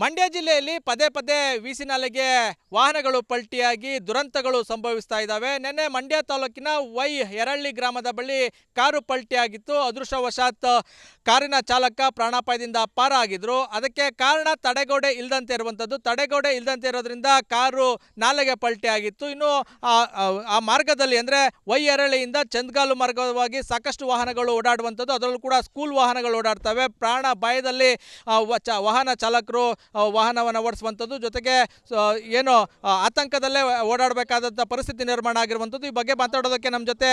ಮಂಡ್ಯ ಜಿಲ್ಲೆಯಲ್ಲಿ ಪದೇ ಪದೇ ವೀಸಿನಾಲೆಗೆ ವಾಹನಗಳು ಪಲ್ಟಿಯಾಗಿ ದುರಂತಗಳು ಸಂಭವಿಸ್ತಾ ಇದ್ದಾವೆ. ನಿನ್ನೆ ಮಂಡ್ಯ ತಾಲೂಕಿನ ಯರಳ್ಳಿ ಗ್ರಾಮದ ಬಳಿ ಕಾರು ಪಲ್ಟಿಯಾಗಿತ್ತು. ಅದೃಷ್ಟವಶಾತ್ ಕಾರಿನ ಚಾಲಕ ಪ್ರಾಣಾಪಾಯದಿಂದ ಪಾರಾಗಿದ್ರು. ಅದಕ್ಕೆ ಕಾರಣ ತಡೆಗೋಡೆ ಇಲ್ಲದಂತೆ ಇರುವಂಥದ್ದು. ತಡೆಗೋಡೆ ಇಲ್ಲದಂತೆ ಇರೋದ್ರಿಂದ ಕಾರು ನಾಲೆಗೆ ಪಲ್ಟಿಯಾಗಿತ್ತು. ಇನ್ನು ಆ ಮಾರ್ಗದಲ್ಲಿ ಅಂದರೆ ಯರಳ್ಳಿಯಿಂದ ಚಂದ್ಗಾಲು ಮಾರ್ಗವಾಗಿ ಸಾಕಷ್ಟು ವಾಹನಗಳು ಓಡಾಡುವಂಥದ್ದು. ಅದರಲ್ಲೂ ಕೂಡ ಸ್ಕೂಲ್ ವಾಹನಗಳು ಓಡಾಡ್ತವೆ. ಪ್ರಾಣ ಭಯದಲ್ಲಿ ವಾಹನ ಚಾಲಕರು ವಾಹನವನ್ನು ಓಡಿಸುವಂಥದ್ದು, ಜೊತೆಗೆ ಏನು ಆತಂಕದಲ್ಲೇ ಓಡಾಡಬೇಕಾದಂಥ ಪರಿಸ್ಥಿತಿ ನಿರ್ಮಾಣ ಆಗಿರುವಂಥದ್ದು. ಈ ಬಗ್ಗೆ ಮಾತಾಡೋದಕ್ಕೆ ನಮ್ಮ ಜೊತೆ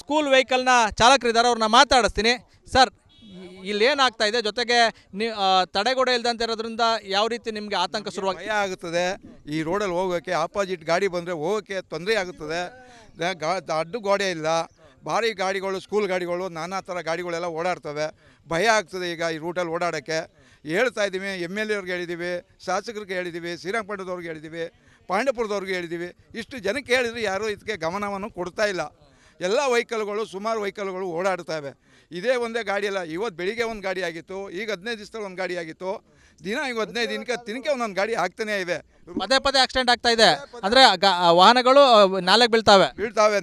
ಸ್ಕೂಲ್ ವೆಹಿಕಲ್ನ ಚಾಲಕರಿದ್ದಾರೆ, ಅವ್ರನ್ನ ಮಾತಾಡಿಸ್ತೀನಿ. ಸರ್, ಇಲ್ಲೇನಾಗ್ತಾ ಇದೆ, ಜೊತೆಗೆ ತಡೆಗೋಡೆ ಇಲ್ದಂತ ಇರೋದ್ರಿಂದ ಯಾವ ರೀತಿ ನಿಮಗೆ ಆತಂಕ ಶುರುವಾಗಿ ಭಯ ಆಗುತ್ತದೆ? ಈ ರೋಡಲ್ಲಿ ಹೋಗೋಕ್ಕೆ ಆಪೋಸಿಟ್ ಗಾಡಿ ಬಂದರೆ ಹೋಗೋಕ್ಕೆ ತೊಂದರೆ ಆಗುತ್ತದೆ. ಅಡ್ಡು ಗೋಡೆ ಇಲ್ಲ, ಭಾರಿ ಗಾಡಿಗಳು, ಸ್ಕೂಲ್ ಗಾಡಿಗಳು, ನಾನಾ ಥರ ಗಾಡಿಗಳೆಲ್ಲ ಓಡಾಡ್ತವೆ. ಭಯ ಆಗ್ತದೆ ಈಗ ಈ ರೂಟಲ್ಲಿ ಓಡಾಡೋಕ್ಕೆ. ಹೇಳ್ತಾ ಇದ್ದೀವಿ, MLA ಅವ್ರಿಗೆ ಹೇಳಿದ್ದೀವಿ, ಶಾಸಕರಿಗೆ ಹೇಳಿದ್ದೀವಿ, ಶ್ರೀರಂಗಪಟ್ಟಣದವ್ರಿಗೆ ಹೇಳಿದ್ದೀವಿ, ಪಾಂಡಪುರದವ್ರಿಗೆ ಹೇಳಿದ್ದೀವಿ. ಇಷ್ಟು ಜನಕ್ಕೆ ಹೇಳಿದ್ರು ಯಾರೂ ಇದಕ್ಕೆ ಗಮನವನ್ನು ಕೊಡ್ತಾ ಇಲ್ಲ. ಎಲ್ಲ ವೆಹಿಕಲ್ಗಳು, ಸುಮಾರು ವೆಹಿಕಲ್ಗಳು ಓಡಾಡ್ತವೆ. ಇದೇ ಒಂದೇ ಗಾಡಿ ಅಲ್ಲ. ಇವತ್ತು ಬೆಳಿಗ್ಗೆ ಒಂದು ಗಾಡಿ ಆಗಿತ್ತು, ಈಗ 15 ದಿವಸದಲ್ಲಿ ಒಂದು ಗಾಡಿ ಆಗಿತ್ತು. ದಿನ ಈಗ 15 ದಿನಕ್ಕೆ ಒಂದೊಂದು ಗಾಡಿ ಆಗ್ತಾನೇ ಇವೆ. ಪದೇ ಪದೇ ಆಕ್ಸಿಡೆಂಟ್ ಆಗ್ತಾ ಇದೆ. ಅಂದರೆ ವಾಹನಗಳು ನಾಲೆಗೆ ಬೀಳ್ತಾವೆ,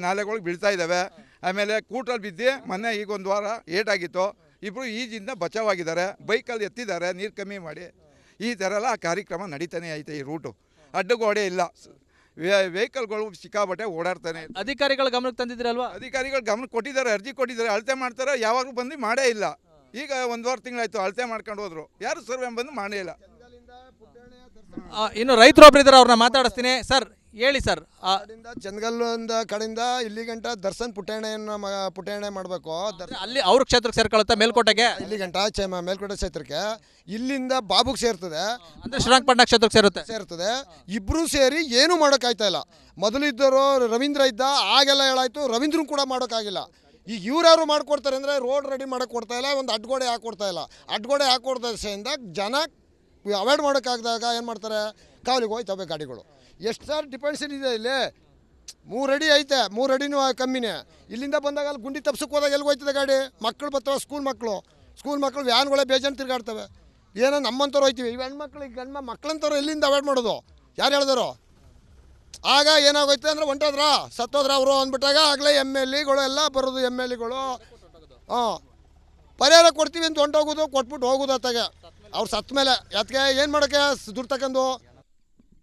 ನಾಲೆಗಳಿಗೆ ಬೀಳ್ತಾ ಇದ್ದಾವೆ. ಆಮೇಲೆ ಕೂಟ್ರಲ್ಲಿ ಬಿದ್ದು ಮೊನ್ನೆ ಈಗ ಒಂದು ವಾರ ಏಟಾಗಿತ್ತು. ಇಬ್ಬರು ಈಜಿಂದ ಬಚಾವಾಗಿದ್ದಾರೆ, ಬೈಕಲ್ಲಿ ಎತ್ತಿದ್ದಾರೆ ನೀರು ಕಮ್ಮಿ ಮಾಡಿ. ಈ ಥರ ಎಲ್ಲ ಕಾರ್ಯಕ್ರಮ ನಡೀತಾನೆ ಐತೆ. ಈ ರೂಟು ಅಡ್ಡಗೋಡೆ ಇಲ್ಲ, ವೆಹಿಕಲ್ಗಳು ಸಿಕ್ಕಾಬಟ್ಟೆ ಓಡಾಡ್ತಾನೆ. ಅಧಿಕಾರಿಗಳ ಗಮನಕ್ಕೆ ತಂದಿದ್ದೀರಲ್ವಾ? ಅಧಿಕಾರಿಗಳು ಗಮನ ಕೊಟ್ಟಿದ್ದಾರೆ, ಅರ್ಜಿ ಕೊಟ್ಟಿದ್ದಾರೆ, ಅಳತೆ ಮಾಡ್ತಾರೆ. ಯಾವಾಗಲೂ ಬಂದು ಮಾಡೇ ಇಲ್ಲ. ಈಗ 1 ತಿಂಗಳಾಯ್ತು ಅಳತೆ ಮಾಡ್ಕೊಂಡು ಹೋದ್ರು, ಯಾರು ಸರ್ವೆ ಬಂದು ಮಾಡೇ ಇಲ್ಲ. ಇನ್ನು ರೈತರು ಒಬ್ಬರಿದ್ದಾರೆ, ಅವ್ರನ್ನ ಮಾತಾಡಿಸ್ತೀನಿ. ಸರ್, ಹೇಳಿ ಸರ್. ಚಂದಗಲ್ಲಿಂದ ಕಡೆಯಿಂದ ಇಲ್ಲಿ ಗಂಟ ದರ್ಶನ್ ಪುಟ್ಟಣ್ಣೆ ಮಾಡಬೇಕು. ಅಲ್ಲಿ ಅವ್ರ ಕ್ಷೇತ್ರಕ್ಕೆ ಸೇರ್ಕೊಳ್ಳುತ್ತೆ, ಮೇಲ್ಕೋಟೆಗೆ. ಇಲ್ಲಿ ಗಂಟ ಮೇಲ್ಕೋಟೆ ಕ್ಷೇತ್ರಕ್ಕೆ ಇಲ್ಲಿಂದ ಬಾಬುಗೆ ಸೇರ್ತದೆ, ಅಂದರೆ ಶ್ರೀರಂಗಪಟ್ಟಣ ಕ್ಷೇತ್ರಕ್ಕೆ ಸೇರುತ್ತೆ. ಇಬ್ಬರು ಸೇರಿ ಏನೂ ಮಾಡೋಕ್ಕಾಯ್ತಾ ಇಲ್ಲ. ಮೊದಲು ಇದ್ದವರು ರವೀಂದ್ರ ಇದ್ದ, ಆಗೆಲ್ಲ ಹೇಳಾಯ್ತು. ರವೀಂದ್ರನ್ ಕೂಡ ಮಾಡೋಕ್ಕಾಗಿಲ್ಲ. ಈಗ ಇವ್ರ್ಯಾರು ಮಾಡ್ಕೊಡ್ತಾರೆ ಅಂದರೆ ರೋಡ್ ರೆಡಿ ಮಾಡೋಕ್ಕೆ ಕೊಡ್ತಾ ಇಲ್ಲ, ಒಂದು ಅಡ್ಗೋಡೆ ಹಾಕ್ಕೊಡ್ತಾ ಇಲ್ಲ. ಅಡ್ಗೋಡೆ ಹಾಕ್ಕೊಡ್ದಿಂದ ಜನ ಅವಾಯ್ಡ್ ಮಾಡೋಕ್ಕಾಗದಾಗ ಏನು ಮಾಡ್ತಾರೆ, ಕಾವಲಿಗೆ ಹೋಯ್ತವೆ ಗಾಡಿಗಳು. ಎಷ್ಟು ಸಾರ್ ಡಿಪೆಂಡ್ಸ್ ಇದೆ ಇಲ್ಲಿ. 3 ಅಡಿ ಐತೆ, 3 ಅಡಿನೂ ಕಮ್ಮಿನೇ. ಇಲ್ಲಿಂದ ಬಂದಾಗ ಅಲ್ಲಿ ಗುಂಡಿ ತಪ್ಸಕ್ಕೆ ಹೋದಾಗ ಎಲ್ಲಿಗೆ ಹೋಯ್ತದೆ ಗಾಡಿ? ಮಕ್ಕಳು ಬರ್ತಾವೆ, ಸ್ಕೂಲ್ ಮಕ್ಕಳು ವ್ಯಾನ್ಗಳೇ ಬೇಜಾನ್ ತಿರ್ಗಾಡ್ತವೆ. ಏನೋ ನಮ್ಮಂಥವ್ರು ಹೋಯ್ತೀವಿ, ಈ ಹೆಣ್ಮಕ್ಳಿಗೆ ಮಕ್ಕಳಂಥವ್ರು ಎಲ್ಲಿಂದ ಅವಾಯ್ಡ್ ಮಾಡೋದು? ಯಾರು ಹೇಳಿದ್ರು? ಆಗ ಏನಾಗೋಯ್ತು ಅಂದರೆ ಹೊಂಟೋದ್ರ ಸತ್ತೋದ್ರ ಅವರು ಅಂದ್ಬಿಟ್ಟಾಗ ಆಗಲೇ MLAಗಳು ಎಲ್ಲ ಬರೋದು. MLAಗಳು ಪರಿಹಾರ ಕೊಡ್ತೀವಿ ಅಂತ ಹೊಂಟೋಗೋದು, ಕೊಟ್ಬಿಟ್ಟು ಹೋಗೋದು. ಅತ್ತಾಗೆ ಅವ್ರು ಸತ್ತ ಮೇಲೆ ಅದಕ್ಕೆ ಏನು ಮಾಡೋಕ್ಕೆ ದುಡ್ಡು ತಗೊಂಡು.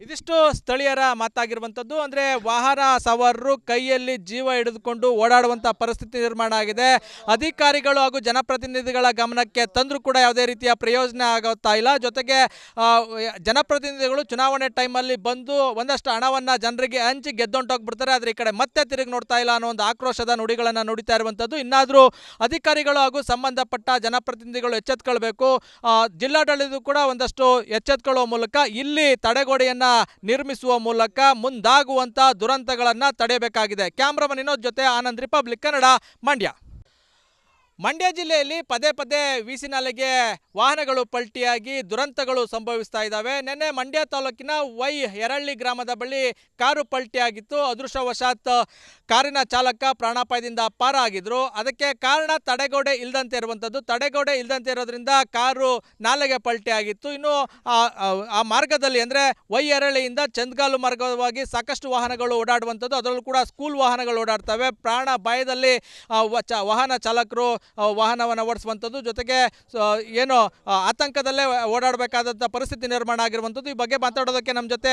ಇದಿಷ್ಟು ಸ್ಥಳೀಯರ ಮಾತಾಗಿರುವಂಥದ್ದು. ಅಂದರೆ ವಾಹನ ಸವಾರರು ಕೈಯಲ್ಲಿ ಜೀವ ಹಿಡಿದುಕೊಂಡು ಓಡಾಡುವಂಥ ಪರಿಸ್ಥಿತಿ ನಿರ್ಮಾಣ ಆಗಿದೆ. ಅಧಿಕಾರಿಗಳು ಹಾಗೂ ಜನಪ್ರತಿನಿಧಿಗಳ ಗಮನಕ್ಕೆ ತಂದರೂ ಕೂಡ ಯಾವುದೇ ರೀತಿಯ ಪ್ರಯೋಜನ ಆಗುತ್ತಾ ಇಲ್ಲ. ಜೊತೆಗೆ ಜನಪ್ರತಿನಿಧಿಗಳು ಚುನಾವಣೆ ಟೈಮಲ್ಲಿ ಬಂದು ಒಂದಷ್ಟು ಹಣವನ್ನು ಜನರಿಗೆ ಹಂಚಿ ಗೆದ್ದೊಂಟೋಗ್ಬಿಡ್ತಾರೆ. ಆದರೆ ಈ ಕಡೆ ಮತ್ತೆ ತಿರುಗಿ ನೋಡ್ತಾ ಇಲ್ಲ ಅನ್ನೋ ಒಂದು ಆಕ್ರೋಶದ ನುಡಿಗಳನ್ನು ನುಡಿತಾ ಇರುವಂಥದ್ದು. ಇನ್ನಾದರೂ ಅಧಿಕಾರಿಗಳು ಹಾಗೂ ಸಂಬಂಧಪಟ್ಟ ಜನಪ್ರತಿನಿಧಿಗಳು ಎಚ್ಚೆತ್ಕೊಳ್ಬೇಕು. ಜಿಲ್ಲಾಡಳಿತ ಕೂಡ ಒಂದಷ್ಟು ಎಚ್ಚೆತ್ಕೊಳ್ಳುವ ಮೂಲಕ ಇಲ್ಲಿ ತಡೆಗೋಡೆಯನ್ನು ನಿರ್ಮಿಸುವ ಮೂಲಕ ಮುಂದಾಗುವಂತ ದುರಂತಗಳನ್ನು ತಡೆಯಬೇಕಾಗಿದೆ. ಕ್ಯಾಮ್ರಾಮನ್ ವಿನೋದ್ ಜೊತೆ ಆನಂದ್, ರಿಪಬ್ಲಿಕ್ ಕನ್ನಡ, ಮಂಡ್ಯ. ಮಂಡ್ಯ ಜಿಲ್ಲೆಯಲ್ಲಿ ಪದೇ ಪದೇ ವೀಸಿನಾಲೆಗೆ ವಾಹನಗಳು ಪಲ್ಟಿಯಾಗಿ ದುರಂತಗಳು ಸಂಭವಿಸ್ತಾ ಇದ್ದಾವೆ. ನಿನ್ನೆ ಮಂಡ್ಯ ತಾಲೂಕಿನ ಯರಳ್ಳಿ ಗ್ರಾಮದ ಬಳಿ ಕಾರು ಪಲ್ಟಿಯಾಗಿತ್ತು. ಅದೃಷ್ಟವಶಾತ್ ಕಾರಿನ ಚಾಲಕ ಪ್ರಾಣಾಪಾಯದಿಂದ ಪಾರಾಗಿದ್ರು. ಅದಕ್ಕೆ ಕಾರಣ ತಡೆಗೋಡೆ ಇಲ್ಲದಂತೆ ಇರುವಂಥದ್ದು. ತಡೆಗೋಡೆ ಇಲ್ಲದಂತೆ ಇರೋದ್ರಿಂದ ಕಾರು ನಾಲೆಗೆ ಪಲ್ಟಿಯಾಗಿತ್ತು. ಇನ್ನು ಆ ಮಾರ್ಗದಲ್ಲಿ ಅಂದರೆ ಯರಳ್ಳಿಯಿಂದ ಚಂದ್ಗಾಲು ಮಾರ್ಗವಾಗಿ ಸಾಕಷ್ಟು ವಾಹನಗಳು ಓಡಾಡುವಂಥದ್ದು. ಅದರಲ್ಲೂ ಕೂಡ ಸ್ಕೂಲ್ ವಾಹನಗಳು ಓಡಾಡ್ತವೆ. ಪ್ರಾಣ ಭಯದಲ್ಲಿ ವಾಹನ ಚಾಲಕರು ವಾಹನವನ್ನು ಓಡಿಸುವಂಥದ್ದು, ಜೊತೆಗೆ ಏನು ಆತಂಕದಲ್ಲೇ ಓಡಾಡಬೇಕಾದಂಥ ಪರಿಸ್ಥಿತಿ ನಿರ್ಮಾಣ ಆಗಿರುವಂಥದ್ದು. ಈ ಬಗ್ಗೆ ಮಾತಾಡೋದಕ್ಕೆ ನಮ್ಮ ಜೊತೆ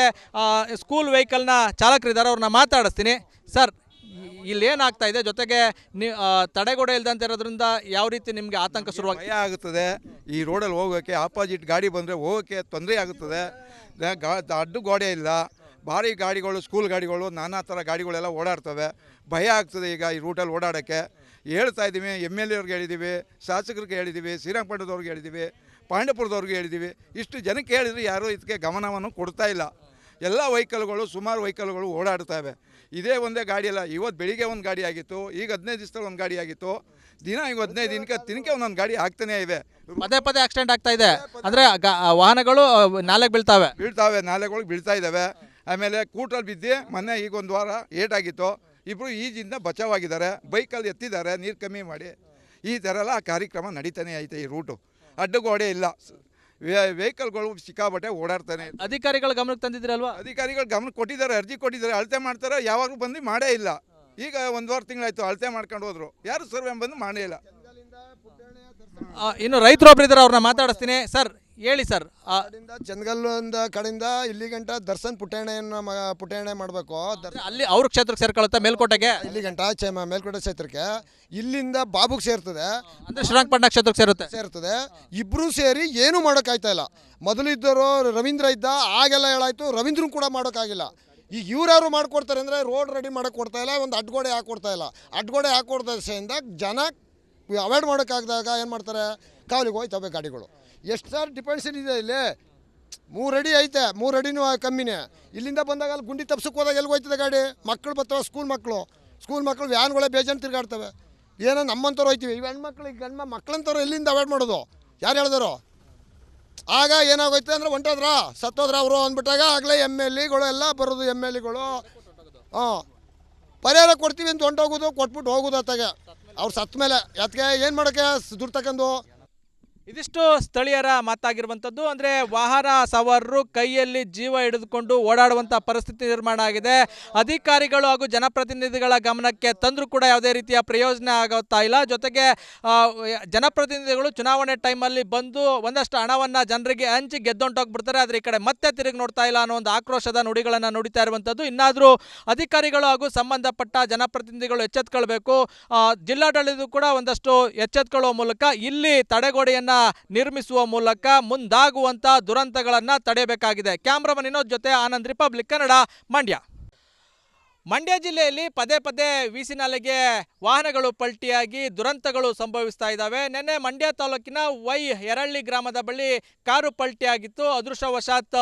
ಸ್ಕೂಲ್ ವೆಹಿಕಲ್ನ ಚಾಲಕರಿದ್ದಾರೆ, ಅವ್ರನ್ನ ಮಾತಾಡಿಸ್ತೀನಿ. ಸರ್, ಇಲ್ಲೇನಾಗ್ತಾ ಇದೆ, ಜೊತೆಗೆ ತಡೆಗೋಡೆ ಇಲ್ದಂತ ಇರೋದ್ರಿಂದ ಯಾವ ರೀತಿ ನಿಮಗೆ ಆತಂಕ ಶುರುವಾಗಿ ಭಯ ಆಗುತ್ತದೆ? ಈ ರೋಡಲ್ಲಿ ಹೋಗೋಕ್ಕೆ ಆಪೋಸಿಟ್ ಗಾಡಿ ಬಂದರೆ ಹೋಗೋಕ್ಕೆ ತೊಂದರೆ ಆಗುತ್ತದೆ. ಅಡ್ಡು ಗೋಡೆ ಇಲ್ಲ, ಭಾರಿ ಗಾಡಿಗಳು, ಸ್ಕೂಲ್ ಗಾಡಿಗಳು, ನಾನಾ ಥರ ಗಾಡಿಗಳೆಲ್ಲ ಓಡಾಡ್ತವೆ. ಭಯ ಆಗ್ತದೆ ಈಗ ಈ ರೂಟಲ್ಲಿ ಓಡಾಡೋಕ್ಕೆ. ಹೇಳ್ತಾ ಇದ್ದೀವಿ, MLA ಅವ್ರಿಗೆ ಹೇಳಿದ್ದೀವಿ, ಶಾಸಕರಿಗೆ ಹೇಳಿದ್ದೀವಿ, ಶ್ರೀರಂಗಪಟ್ಟಣದವ್ರಿಗೆ ಹೇಳಿದ್ದೀವಿ, ಪಾಂಡಪುರದವ್ರಿಗೆ ಹೇಳಿದ್ದೀವಿ. ಇಷ್ಟು ಜನಕ್ಕೆ ಹೇಳಿದ್ರು ಯಾರೂ ಇದಕ್ಕೆ ಗಮನವನ್ನು ಕೊಡ್ತಾ ಇಲ್ಲ. ಎಲ್ಲ ವೆಹಿಕಲ್ಗಳು, ಸುಮಾರು ವೆಹಿಕಲ್ಗಳು ಓಡಾಡ್ತವೆ. ಇದೇ ಒಂದೇ ಗಾಡಿ ಅಲ್ಲ. ಇವತ್ತು ಬೆಳಿಗ್ಗೆ ಒಂದು ಗಾಡಿ ಆಗಿತ್ತು, ಈಗ 15 ದಿವಸದಲ್ಲಿ ಒಂದು ಗಾಡಿ ಆಗಿತ್ತು. ದಿನ ಈಗ 15 ದಿನಕ್ಕೆ ಒಂದೊಂದು ಗಾಡಿ ಆಗ್ತಾನೇ ಇವೆ. ಪದೇ ಪದೇ ಆಕ್ಸಿಡೆಂಟ್ ಆಗ್ತಾ ಇದೆ. ಅಂದರೆ ವಾಹನಗಳು ನಾಲೆಗೆ ಬೀಳ್ತಾವೆ, ನಾಲೆಗಳಿಗೆ ಬೀಳ್ತಾ ಇದ್ದಾವೆ. ಆಮೇಲೆ ಕೂಟ್ರಲ್ಲಿ ಬಿದ್ದು ಮೊನ್ನೆ ಈಗ ಒಂದು ವಾರ ಏಟಾಗಿತ್ತು. ಇಬ್ಬರು ಈಜಿಂದ ಬಚಾವಾಗಿದ್ದಾರೆ, ಬೈಕಲ್ಲಿ ಎತ್ತಿದ್ದಾರೆ ನೀರು ಕಮ್ಮಿ ಮಾಡಿ. ಈ ಥರ ಎಲ್ಲ ಕಾರ್ಯಕ್ರಮ ನಡೀತಾನೆ ಐತೆ. ಈ ರೂಟು ಅಡ್ಡಗೋಡೆ ಇಲ್ಲ, ವೆಹಿಕಲ್ಗಳು ಸಿಕ್ಕಾಬಟ್ಟೆ ಓಡಾಡ್ತಾನೆ. ಅಧಿಕಾರಿಗಳ ಗಮನಕ್ಕೆ ತಂದಿದ್ದೀರಲ್ವಾ? ಅಧಿಕಾರಿಗಳು ಗಮನ ಕೊಟ್ಟಿದ್ದಾರೆ, ಅರ್ಜಿ ಕೊಟ್ಟಿದ್ದಾರೆ, ಅಳತೆ ಮಾಡ್ತಾರೆ, ಯಾವಾಗಲೂ ಬಂದು ಮಾಡೇ ಇಲ್ಲ. ಈಗ 1 ತಿಂಗಳಾಯ್ತು ಅಳತೆ ಮಾಡ್ಕೊಂಡು ಹೋದ್ರು, ಯಾರು ಸರ್ವೆ ಬಂದು ಮಾಡೇ ಇಲ್ಲ. ಇನ್ನು ರೈತರು ಒಬ್ರು ಇದ್ದಾರೆ, ಅವ್ರನ್ನ ಮಾತಾಡಿಸ್ತೀನಿ. ಸರ್ ಹೇಳಿ ಸರ್. ಚಂದಗಲ್ಲಿಂದ ಕಡೆಯಿಂದ ಇಲ್ಲಿ ಗಂಟ ದರ್ಶನ್ ಪುಟ್ಟಣ್ಣೆ ಮಾಡಬೇಕು. ಅಲ್ಲಿ ಅವ್ರ ಕ್ಷೇತ್ರಕ್ಕೆ ಸೇರ್ಕೊಳ್ಳುತ್ತೆ ಮೇಲ್ಕೋಟೆಗೆ. ಇಲ್ಲಿ ಗಂಟ ಮೇಲ್ಕೋಟೆ ಕ್ಷೇತ್ರಕ್ಕೆ ಇಲ್ಲಿಂದ ಬಾಬುಗೆ ಸೇರ್ತದೆ, ಅಂದ್ರೆ ಶ್ರೀರಂಗಪಟ್ಟಣ ಕ್ಷೇತ್ರಕ್ಕೆ ಸೇರುತ್ತೆ. ಇಬ್ರು ಸೇರಿ ಏನು ಮಾಡೋಕ್ಕಾಯ್ತಾ ಇಲ್ಲ. ಮೊದಲು ಇದ್ದವರು ರವೀಂದ್ರ ಇದ್ದ, ಆಗೆಲ್ಲ ಹೇಳಾಯ್ತು, ರವೀಂದ್ರನ್ ಕೂಡ ಮಾಡೋಕ್ಕಾಗಿಲ್ಲ. ಈಗ ಇವ್ರು ಮಾಡ್ಕೊಡ್ತಾರೆ ಅಂದರೆ ರೋಡ್ ರೆಡಿ ಮಾಡೋಕ್ಕೆ ಕೊಡ್ತಾ ಇಲ್ಲ, ಒಂದು ಅಡ್ಗೋಡೆ ಹಾಕೊಡ್ತಾ ಇಲ್ಲ. ಅಡ್ಗೋಡೆ ಹಾಕೊಡ್ದಿಂದ ಜನ ಅವಾಯ್ಡ್ ಮಾಡೋಕ್ಕಾಗದಾಗ ಏನು ಮಾಡ್ತಾರೆ, ಕಾವಲಿಗೆ ಹೋಯ್ತವೆ ಗಾಡಿಗಳು. ಎಷ್ಟು ಸಾರಿ ಡಿಪೆಂಡ್ಸ್ ಇದೆ ಇಲ್ಲಿ. 3 ಅಡಿ ಐತೆ, 3 ಅಡಿನೂ ಕಮ್ಮಿನೇ. ಇಲ್ಲಿಂದ ಬಂದಾಗ ಅಲ್ಲಿ ಗುಂಡಿ ತಪ್ಸಕ್ಕೆ ಹೋದಾಗ ಎಲ್ಲಿಗೆ ಹೋಯ್ತದೆ ಗಾಡಿ? ಮಕ್ಕಳು ಬರ್ತಾವೆ, ಸ್ಕೂಲ್ ಮಕ್ಕಳು ವ್ಯಾನ್ಗಳೇ ಬೇಜಾನ್ ತಿರ್ಗಾಡ್ತವೆ. ಏನೋ ನಮ್ಮಂಥವ್ರು ಹೋಯ್ತೀವಿ, ಇವು ಹೆಣ್ಮಕ್ಳಿಗೆ ಮಕ್ಕಳಂಥವ್ರು ಎಲ್ಲಿಂದ ಅವಾಯ್ಡ್ ಮಾಡೋದು? ಯಾರು ಹೇಳಿದ್ರು? ಆಗ ಏನಾಗೋಯ್ತು ಅಂದರೆ ಹೊಂಟೋದ್ರ ಸತ್ತೋದ್ರ ಅವರು ಅಂದ್ಬಿಟ್ಟಾಗ ಆಗಲೇ MLAಗಳು ಎಲ್ಲ ಬರೋದು. MLAಗಳು ಪರಿಹಾರ ಕೊಡ್ತೀವಿ ಅಂತ ಹೊಂಟೋಗೋದು, ಕೊಟ್ಬಿಟ್ಟು ಹೋಗೋದು. ಅತ್ತಾಗೆ ಅವ್ರು ಸತ್ತ ಮೇಲೆ ಅದಕ್ಕೆ ಏನು ಮಾಡೋಕ್ಕೆ ದುಡ್ಡು ತಗೊಂಡು. ಇದಿಷ್ಟು ಸ್ಥಳೀಯರ ಮಾತಾಗಿರುವಂಥದ್ದು. ಅಂದರೆ ವಾಹನ ಸವಾರರು ಕೈಯಲ್ಲಿ ಜೀವ ಹಿಡಿದುಕೊಂಡು ಓಡಾಡುವಂಥ ಪರಿಸ್ಥಿತಿ ನಿರ್ಮಾಣ ಆಗಿದೆ. ಅಧಿಕಾರಿಗಳು ಹಾಗೂ ಜನಪ್ರತಿನಿಧಿಗಳ ಗಮನಕ್ಕೆ ತಂದರೂ ಕೂಡ ಯಾವುದೇ ರೀತಿಯ ಪ್ರಯೋಜನ ಆಗುತ್ತಾ ಇಲ್ಲ. ಜೊತೆಗೆ ಜನಪ್ರತಿನಿಧಿಗಳು ಚುನಾವಣೆ ಟೈಮಲ್ಲಿ ಬಂದು ಒಂದಷ್ಟು ಹಣವನ್ನು ಜನರಿಗೆ ಹಂಚಿ ಗೆದ್ದೊಂಟೋಗ್ಬಿಡ್ತಾರೆ. ಆದರೆ ಈ ಕಡೆ ಮತ್ತೆ ತಿರುಗಿ ನೋಡ್ತಾ ಇಲ್ಲ ಅನ್ನೋ ಒಂದು ಆಕ್ರೋಶದ ನುಡಿಗಳನ್ನು ನುಡಿತಾ ಇರುವಂಥದ್ದು. ಇನ್ನಾದರೂ ಅಧಿಕಾರಿಗಳು ಹಾಗೂ ಸಂಬಂಧಪಟ್ಟ ಜನಪ್ರತಿನಿಧಿಗಳು ಎಚ್ಚೆತ್ಕೊಳ್ಬೇಕು. ಜಿಲ್ಲಾಡಳಿತ ಕೂಡ ಒಂದಷ್ಟು ಎಚ್ಚೆತ್ಕೊಳ್ಳುವ ಮೂಲಕ ಇಲ್ಲಿ ತಡೆಗೋಡೆಯನ್ನು ನಿರ್ಮಿಸುವ ಮೂಲಕ ಮುಂದಾಗುವಂತ ದುರಂತಗಳನ್ನು ತಡೆಯಬೇಕಾಗಿದೆ. ಕ್ಯಾಮ್ರಾಮನ್ ವಿನೋದ್ ಜೊತೆ ಆನಂದ್, ರಿಪಬ್ಲಿಕ್ ಕನ್ನಡ, ಮಂಡ್ಯ ಜಿಲ್ಲೆಯಲ್ಲಿ ಪದೇ ಪದೇ ವೀಸಿನಾಲೆಗೆ ವಾಹನಗಳು ಪಲ್ಟಿಯಾಗಿ ದುರಂತಗಳು ಸಂಭವಿಸ್ತಾ ಇದ್ದಾವೆ. ನಿನ್ನೆ ಮಂಡ್ಯ ತಾಲೂಕಿನ ಯರಳ್ಳಿ ಗ್ರಾಮದ ಬಳಿ ಕಾರು ಪಲ್ಟಿಯಾಗಿತ್ತು. ಅದೃಷ್ಟವಶಾತ್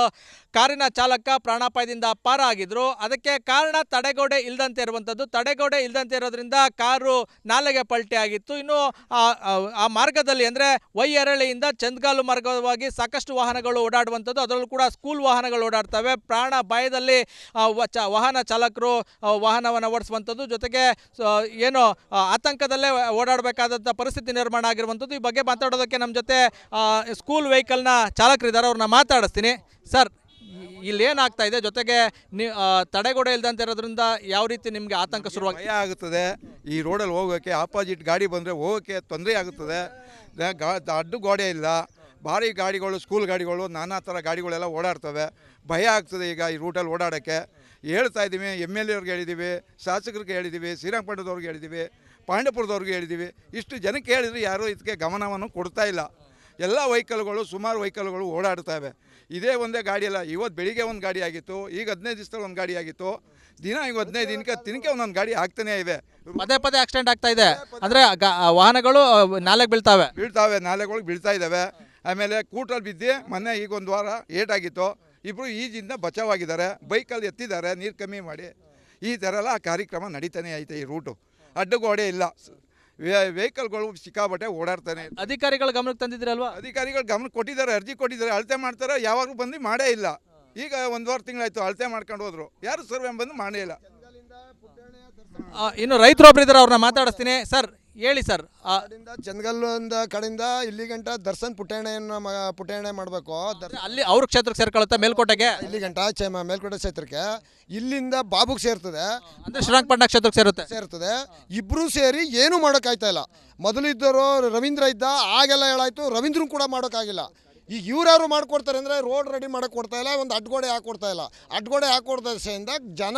ಕಾರಿನ ಚಾಲಕ ಪ್ರಾಣಾಪಾಯದಿಂದ ಪಾರಾಗಿದ್ರು. ಅದಕ್ಕೆ ಕಾರಣ ತಡೆಗೋಡೆ ಇಲ್ಲದಂತೆ ಇರುವಂಥದ್ದು. ತಡೆಗೋಡೆ ಇಲ್ಲದಂತೆ ಇರೋದ್ರಿಂದ ಕಾರು ನಾಲೆಗೆ ಪಲ್ಟಿಯಾಗಿತ್ತು. ಇನ್ನು ಆ ಮಾರ್ಗದಲ್ಲಿ ಅಂದರೆ ಯರಳ್ಳಿಯಿಂದ ಚಂದಗಾಲು ಮಾರ್ಗವಾಗಿ ಸಾಕಷ್ಟು ವಾಹನಗಳು ಓಡಾಡುವಂಥದ್ದು. ಅದರಲ್ಲೂ ಕೂಡ ಸ್ಕೂಲ್ ವಾಹನಗಳು ಓಡಾಡ್ತವೆ. ಪ್ರಾಣ ಭಯದಲ್ಲಿ ವಾಹನ ಚಾಲಕರು ವಾಹನವನ್ನು ಓಡಿಸುವಂಥದ್ದು, ಜೊತೆಗೆ ಏನು ಆತಂಕದಲ್ಲೇ ಓಡಾಡಬೇಕಾದಂಥ ಪರಿಸ್ಥಿತಿ ನಿರ್ಮಾಣ ಆಗಿರುವಂಥದ್ದು. ಈ ಬಗ್ಗೆ ಮಾತಾಡೋದಕ್ಕೆ ನಮ್ಮ ಜೊತೆ ಸ್ಕೂಲ್ ವೆಹಿಕಲ್ನ ಚಾಲಕರಿದ್ದಾರೆ, ಅವ್ರನ್ನ ಮಾತಾಡಿಸ್ತೀನಿ. ಸರ್, ಇಲ್ಲೇನಾಗ್ತಾ ಇದೆ? ಜೊತೆಗೆ ತಡೆಗೋಡೆ ಇಲ್ದಂತೆ ಇರೋದ್ರಿಂದ ಯಾವ ರೀತಿ ನಿಮಗೆ ಆತಂಕ ಶುರುವಾಗಿ? ಭಯ ಆಗುತ್ತದೆ. ಈ ರೋಡಲ್ಲಿ ಹೋಗೋಕ್ಕೆ ಆಪೋಸಿಟ್ ಗಾಡಿ ಬಂದರೆ ಹೋಗೋಕ್ಕೆ ತೊಂದರೆ ಆಗುತ್ತದೆ. ಅಡ್ಡು ಗೋಡೆ ಇಲ್ಲ, ಭಾರಿ ಗಾಡಿಗಳು, ಸ್ಕೂಲ್ ಗಾಡಿಗಳು, ನಾನಾ ಥರ ಗಾಡಿಗಳೆಲ್ಲ ಓಡಾಡ್ತವೆ. ಭಯ ಆಗ್ತದೆ ಈಗ ಈ ರೂಟಲ್ಲಿ ಓಡಾಡೋಕ್ಕೆ. ಹೇಳ್ತಾ ಇದ್ದೀವಿ, MLA ಅವ್ರಿಗೆ ಹೇಳಿದ್ದೀವಿ, ಶಾಸಕರಿಗೆ ಹೇಳಿದ್ದೀವಿ, ಶ್ರೀರಂಗಪಟ್ಟಣದವ್ರಿಗೆ ಹೇಳಿದ್ದೀವಿ, ಪಾಂಡಪುರದವ್ರಿಗೆ ಹೇಳಿದ್ದೀವಿ. ಇಷ್ಟು ಜನಕ್ಕೆ ಹೇಳಿದ್ರು ಯಾರೂ ಇದಕ್ಕೆ ಗಮನವನ್ನು ಕೊಡ್ತಾ ಇಲ್ಲ. ಎಲ್ಲ ವೆಹಿಕಲ್ಗಳು, ಸುಮಾರು ವೆಹಿಕಲ್ಗಳು ಓಡಾಡ್ತವೆ. ಇದೇ ಒಂದೇ ಗಾಡಿ ಅಲ್ಲ. ಇವತ್ತು ಬೆಳಿಗ್ಗೆ ಒಂದು ಗಾಡಿ ಆಗಿತ್ತು, ಈಗ 15 ದಿವಸದಲ್ಲಿ ಒಂದು ಗಾಡಿ ಆಗಿತ್ತು. ದಿನ ಈಗ 15 ದಿನಕ್ಕೆ ಒಂದೊಂದು ಗಾಡಿ ಆಗ್ತಾನೇ ಇವೆ. ಪದೇ ಆಕ್ಸಿಡೆಂಟ್ ಆಗ್ತಾ ಇದೆ. ಅಂದರೆ ವಾಹನಗಳು ನಾಲೆಗೆ ಬೀಳ್ತಾವೆ, ನಾಲೆಗಳಿಗೆ ಬೀಳ್ತಾ ಇದ್ದಾವೆ. ಆಮೇಲೆ ಕೂಟ್ರಲ್ಲಿ ಬಿದ್ದು ಮೊನ್ನೆ ಈಗ 1 ವಾರ ಏಟಾಗಿತ್ತು. ಇಬ್ಬರು ಈಜಿಂದ ಬಚಾವಾಗಿದ್ದಾರೆ, ಬೈಕಲ್ಲಿ ಎತ್ತಿದ್ದಾರೆ ನೀರು ಕಮ್ಮಿ ಮಾಡಿ. ಈ ಥರ ಎಲ್ಲ ಕಾರ್ಯಕ್ರಮ ನಡೀತಾನೆ ಐತೆ. ಈ ರೂಟು ಅಡ್ಡಗೋಡೆ ಇಲ್ಲ, ವೆಹಿಕಲ್ಗಳು ಸಿಕ್ಕಾಬಟ್ಟೆ ಓಡಾಡ್ತಾನೆ. ಅಧಿಕಾರಿಗಳ ಗಮನಕ್ಕೆ ತಂದಿದ್ದೀರಲ್ವಾ? ಅಧಿಕಾರಿಗಳು ಗಮನ ಕೊಟ್ಟಿದ್ದಾರೆ, ಅರ್ಜಿ ಕೊಟ್ಟಿದ್ದಾರೆ, ಅಳತೆ ಮಾಡ್ತಾರೆ, ಯಾವಾಗಲೂ ಬಂದು ಮಾಡೇ ಇಲ್ಲ. ಈಗ 1 ತಿಂಗಳಾಯ್ತು ಅಳತೆ ಮಾಡ್ಕೊಂಡು ಹೋದ್ರು, ಯಾರು ಸರ್ವೆ ಬಂದು ಮಾಡೇ ಇಲ್ಲ. ಇನ್ನು ರೈತರು ಒಬ್ರು ಇದ್ದಾರೆ, ಅವ್ರನ್ನ ಮಾತಾಡಿಸ್ತೀನಿ. ಸರ್ ಹೇಳಿ ಸರ್. ಚಂದಗಲ್ಲಿಂದ ಕಡೆಯಿಂದ ಇಲ್ಲಿ ಗಂಟ ದರ್ಶನ್ ಪುಟ್ಟಣ್ಣೆ ಮಾಡಬೇಕು. ಅಲ್ಲಿ ಅವ್ರ ಕ್ಷೇತ್ರಕ್ಕೆ ಸೇರ್ಕೊಳ್ಳುತ್ತೆ ಮೇಲ್ಕೋಟೆಗೆ. ಇಲ್ಲಿ ಗಂಟ ಮೇಲ್ಕೋಟೆ ಕ್ಷೇತ್ರಕ್ಕೆ ಇಲ್ಲಿಂದ ಬಾಬುಗೆ ಸೇರ್ತದೆ, ಅಂದ್ರೆ ಶ್ರೀರಂಗಪಟ್ಟಣ ಕ್ಷೇತ್ರಕ್ಕೆ ಸೇರುತ್ತೆ. ಇಬ್ರು ಸೇರಿ ಏನು ಮಾಡೋಕ್ಕಾಯ್ತಾ ಇಲ್ಲ. ಮೊದಲು ಇದ್ದವರು ರವೀಂದ್ರ ಇದ್ದ, ಆಗೆಲ್ಲ ಹೇಳಾಯ್ತು, ರವೀಂದ್ರನ್ ಕೂಡ ಮಾಡೋಕ್ಕಾಗಿಲ್ಲ. ಈಗ ಇವ್ರು ಮಾಡ್ಕೊಡ್ತಾರೆ ಅಂದರೆ ರೋಡ್ ರೆಡಿ ಮಾಡೋಕ್ಕೆ ಕೊಡ್ತಾ ಇಲ್ಲ, ಒಂದು ಅಡ್ಗೋಡೆ ಹಾಕೊಡ್ತಾ ಇಲ್ಲ. ಅಡ್ಗೋಡೆ ಹಾಕೊಡ್ದಿಂದ ಜನ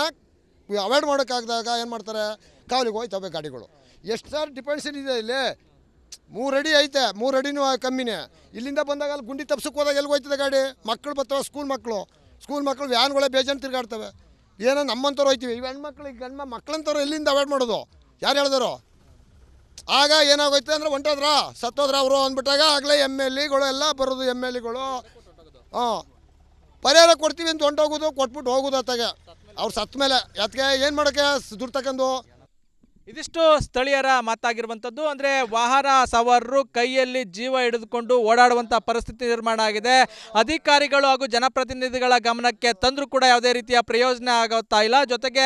ಅವಾಯ್ಡ್ ಮಾಡೋಕ್ಕಾಗದಾಗ ಏನು ಮಾಡ್ತಾರೆ, ಕಾವಲಿಗೆ ಹೋಯ್ತವೆ ಗಾಡಿಗಳು. ಎಷ್ಟು ಸಾರಿ ಡಿಪೆಂಡ್ಸ್ ಇದೆ ಇಲ್ಲಿ. 3 ಅಡಿ ಐತೆ, 3 ಅಡಿನೂ ಕಮ್ಮಿನೇ. ಇಲ್ಲಿಂದ ಬಂದಾಗ ಅಲ್ಲಿ ಗುಂಡಿ ತಪ್ಸಕ್ಕೆ ಹೋದಾಗ ಎಲ್ಲಿಗೆ ಹೋಯ್ತದೆ ಗಾಡಿ? ಮಕ್ಕಳು ಬರ್ತಾವೆ, ಸ್ಕೂಲ್ ಮಕ್ಕಳು ವ್ಯಾನ್ಗಳೇ ಬೇಜಾನ್ ತಿರ್ಗಾಡ್ತವೆ. ಏನೋ ನಮ್ಮಂಥವ್ರು ಹೋಯ್ತೀವಿ, ಇವು ಹೆಣ್ಮಕ್ಳಿಗೆ ಮಕ್ಕಳಂಥವ್ರು ಎಲ್ಲಿಂದ ಅವಾಯ್ಡ್ ಮಾಡೋದು? ಯಾರು ಹೇಳಿದ್ರು? ಆಗ ಏನಾಗೋಯ್ತು ಅಂದರೆ ಹೊಂಟೋದ್ರ ಸತ್ತೋದ್ರ ಅವರು ಅಂದ್ಬಿಟ್ಟಾಗ ಆಗಲೇ MLAಗಳು ಎಲ್ಲ ಬರೋದು. MLAಗಳು ಪರಿಹಾರ ಕೊಡ್ತೀವಿ ಅಂತ ಹೊಂಟೋಗೋದು, ಕೊಟ್ಬಿಟ್ಟು ಹೋಗೋದು. ಅತ್ತಾಗೆ ಅವ್ರು ಸತ್ತ ಮೇಲೆ ಅದಕ್ಕೆ ಏನು ಮಾಡೋಕ್ಕೆ ದುಡ್ಡು ತಗೊಂಡು. ಇದಿಷ್ಟು ಸ್ಥಳೀಯರ ಮಾತಾಗಿರುವಂಥದ್ದು. ಅಂದರೆ ವಾಹನ ಸವಾರರು ಕೈಯಲ್ಲಿ ಜೀವ ಹಿಡಿದುಕೊಂಡು ಓಡಾಡುವಂಥ ಪರಿಸ್ಥಿತಿ ನಿರ್ಮಾಣ ಆಗಿದೆ. ಅಧಿಕಾರಿಗಳು ಹಾಗೂ ಜನಪ್ರತಿನಿಧಿಗಳ ಗಮನಕ್ಕೆ ತಂದರೂ ಕೂಡ ಯಾವುದೇ ರೀತಿಯ ಪ್ರಯೋಜನ ಆಗುತ್ತಾ ಇಲ್ಲ. ಜೊತೆಗೆ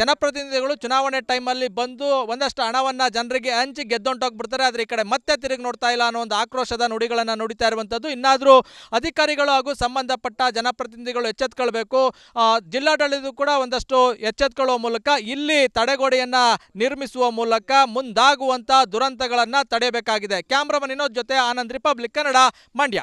ಜನಪ್ರತಿನಿಧಿಗಳು ಚುನಾವಣೆ ಟೈಮಲ್ಲಿ ಬಂದು ಒಂದಷ್ಟು ಹಣವನ್ನು ಜನರಿಗೆ ಹಂಚಿ ಗೆದ್ದೊಂಟೋಗ್ಬಿಡ್ತಾರೆ. ಆದರೆ ಈ ಕಡೆ ಮತ್ತೆ ತಿರುಗಿ ನೋಡ್ತಾ ಇಲ್ಲ ಅನ್ನೋ ಒಂದು ಆಕ್ರೋಶದ ನುಡಿಗಳನ್ನು ನುಡಿತಾ ಇರುವಂಥದ್ದು. ಇನ್ನಾದರೂ ಅಧಿಕಾರಿಗಳು ಹಾಗೂ ಸಂಬಂಧಪಟ್ಟ ಜನಪ್ರತಿನಿಧಿಗಳು ಎಚ್ಚೆತ್ಕೊಳ್ಬೇಕು. ಜಿಲ್ಲಾಡಳಿತ ಕೂಡ ಒಂದಷ್ಟು ಎಚ್ಚೆತ್ಕೊಳ್ಳುವ ಮೂಲಕ ಇಲ್ಲಿ ತಡೆಗೋಡೆಯನ್ನು ನಿರ್ಮಿಸುವ ಮೂಲಕ ಮುಂದಾಗುವಂಥ ದುರಂತಗಳನ್ನು ತಡೆಯಬೇಕಾಗಿದೆ. ಕ್ಯಾಮ್ರಾಮನ್ ವಿನೋದ್ ಜೊತೆ ಆನಂದ್, ರಿಪಬ್ಲಿಕ್ ಕನ್ನಡ, ಮಂಡ್ಯ.